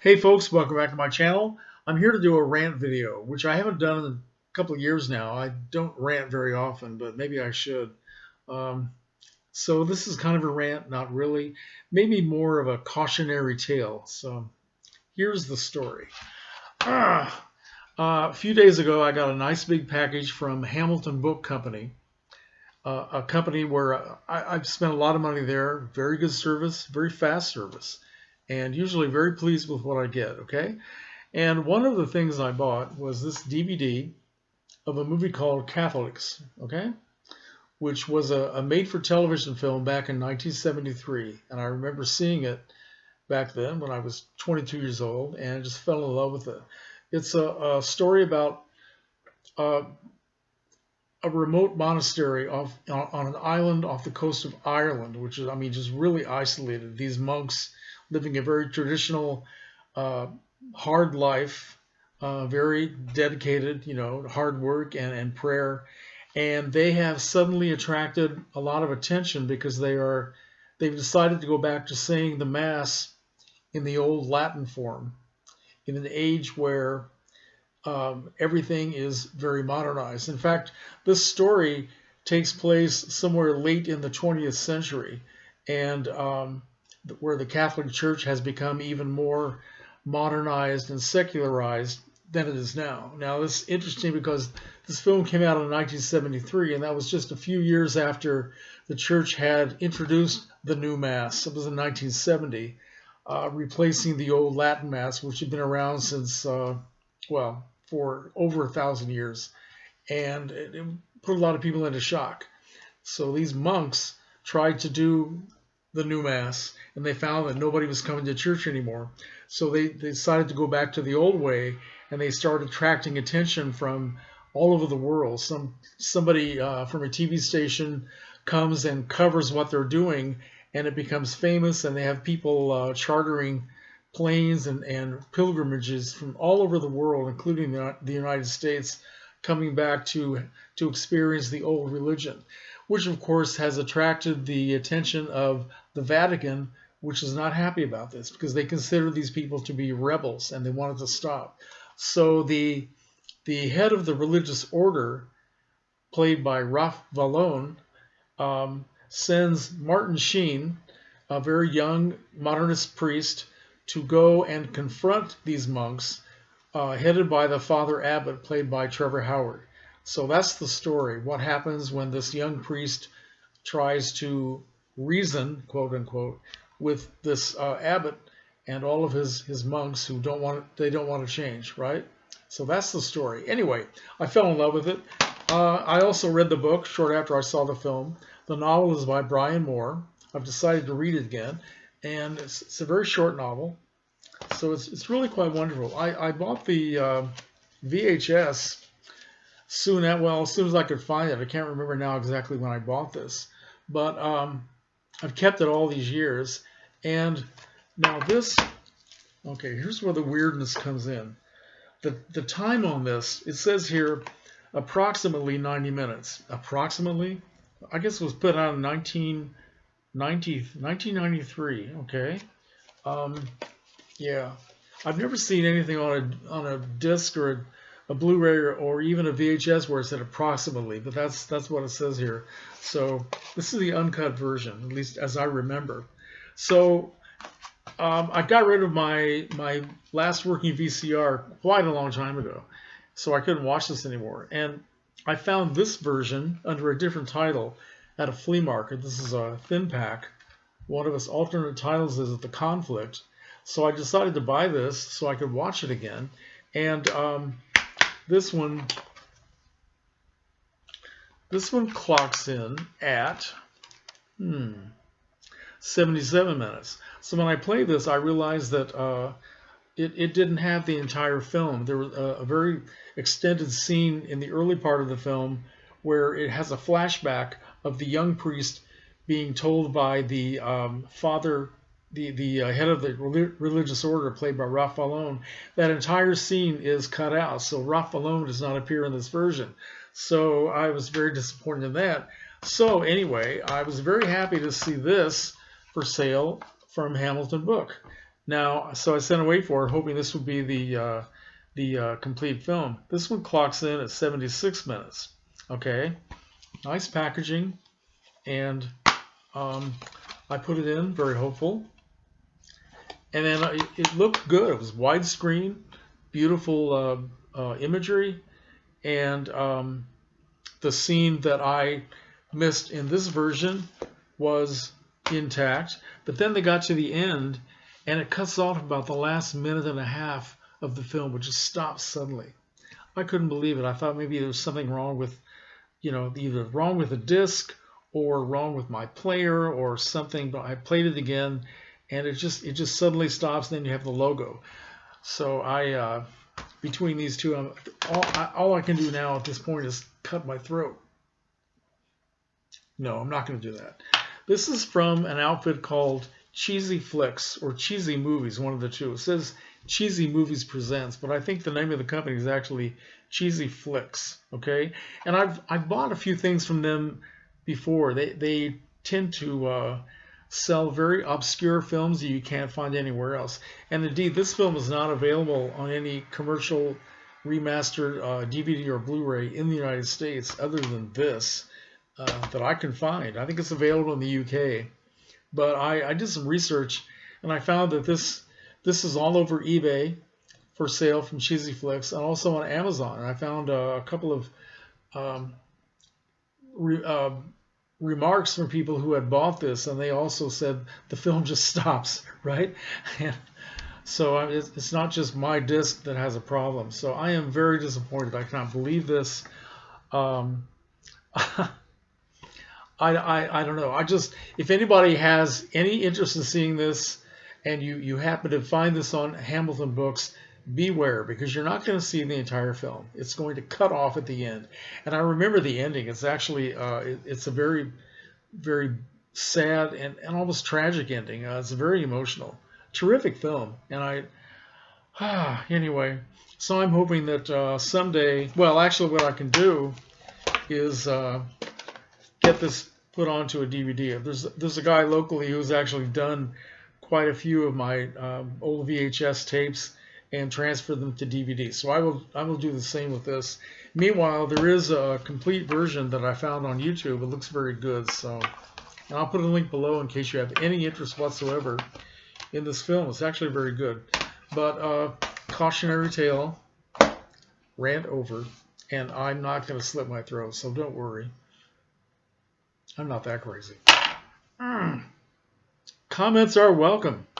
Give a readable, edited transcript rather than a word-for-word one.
Hey folks, welcome back to my channel. I'm here to do a rant video, which I haven't done in a couple of years now. I don't rant very often, but maybe I should. Um, so this is kind of a rant, not really. Maybe more of a cautionary tale. So here's the story. Ah, a few days ago, I got a nice big package from Hamilton Book Company, a company where I've spent a lot of money there. Very good service, very fast service, and usually very pleased with what I get. Okay. And one of the things I bought was this DVD of a movie called Catholics, okay, which was a made-for-television film back in 1973. And I remember seeing it back then when I was 22 years old and just fell in love with it. It's a story about uh, a remote monastery on an island off the coast of Ireland, which is, I mean, just really isolated. These monks living a very traditional uh, hard life, very dedicated, hard work and prayer. And they have suddenly attracted a lot of attention because they've decided to go back to saying the Mass in the old Latin form in an age where everything is very modernized. In fact, this story takes place somewhere late in the 20th century, and where the Catholic Church has become even more modernized and secularized than it is now. Now, this is interesting because this film came out in 1973, and that was just a few years after the church had introduced the new Mass. It was in 1970, replacing the old Latin Mass, which had been around since, well, for over 1,000 years. And it put a lot of people into shock. So these monks tried to do the new Mass, and they found that nobody was coming to church anymore. So they decided to go back to the old way, and they started attracting attention from all over the world. Somebody from a TV station comes and covers what they're doing, and it becomes famous, and they have people chartering planes and pilgrimages from all over the world, including the United States, coming back to experience the old religion, which of course has attracted the attention of the Vatican, which is not happy about this because they consider these people to be rebels and they wanted to stop. So the head of the religious order, played by Ralph Vallone, sends Martin Sheen, a very young modernist priest, to go and confront these monks, headed by the Father Abbot, played by Trevor Howard. So that's the story. What happens when this young priest tries to reason, quote unquote, with this abbot and all of his monks who don't want to change, right? So that's the story. Anyway, I fell in love with it. I also read the book short after I saw the film. The novel is by Brian Moore. I've decided to read it again, and it's a very short novel, so it's really quite wonderful. I bought the VHS as soon as I could find it. I can't remember now exactly when I bought this, but I've kept it all these years. And now this, okay, here's where the weirdness comes in. The time on this, it says here approximately 90 minutes. Approximately? I guess it was put out in 1993. Okay. Yeah. I've never seen anything on a disc or a Blu-ray or even a VHS where it said approximately, but that's what it says here. So this is the uncut version, at least as I remember. So I got rid of my last working VCR quite a long time ago, so I couldn't watch this anymore. And I found this version under a different title at a flea market. This is a thin pack. One of its alternate titles is The Conflict. So I decided to buy this so I could watch it again. And this one clocks in at 77 minutes. So when I played this, I realized that it didn't have the entire film. There was a very extended scene in the early part of the film where it has a flashback of the young priest being told by the father, the head of the religious order, played by Ralph Vallone. That entire scene is cut out, so Ralph Vallone does not appear in this version. So I was very disappointed in that. So anyway, I was very happy to see this for sale from Hamilton Book. Now, so I sent it away for it, hoping this would be the complete film. This one clocks in at 76 minutes. Okay, nice packaging, and um, I put it in, very hopeful, and then it looked good. It was widescreen, beautiful imagery, and the scene that I missed in this version was intact. But then they got to the end, and it cuts off about the last minute and a half of the film, which just stops suddenly. I couldn't believe it. I thought maybe there was something wrong with, either wrong with the disc or wrong with my player or something. But I played it again, and it just suddenly stops. And then you have the logo. So between these two, all I can do now at this point is cut my throat. No, I'm not going to do that. This is from an outfit called Cheesy Flicks or Cheesy Movies, one of the two. It says Cheesy Movies Presents, but I think the name of the company is actually Cheesy Flicks. Okay, and I've bought a few things from them before. They tend to sell very obscure films that you can't find anywhere else. And indeed, this film is not available on any commercial remastered DVD or Blu-ray in the United States other than this that I can find. I think it's available in the UK. But I did some research, and I found that this is all over eBay for sale from Cheesy Flicks, and also on Amazon. And I found a couple of remarks from people who had bought this, and they also said the film just stops, right? And so it's not just my disc that has a problem. So I am very disappointed. I cannot believe this. I don't know. If anybody has any interest in seeing this, and you happen to find this on Hamilton Books, beware, because you're not going to see the entire film. It's going to cut off at the end. And I remember the ending. It's actually it's a very, very sad and almost tragic ending. It's very emotional. Terrific film. And anyway, so I'm hoping that someday, well, actually what I can do is get this put onto a DVD. There's a guy locally who's actually done quite a few of my old VHS tapes and transferred them to DVD. So I will do the same with this. Meanwhile, there is a complete version that I found on YouTube. It looks very good. So, and I'll put a link below in case you have any interest whatsoever in this film. It's actually very good. But cautionary tale, rant over, and I'm not going to slit my throat, so don't worry. I'm not that crazy. Comments are welcome.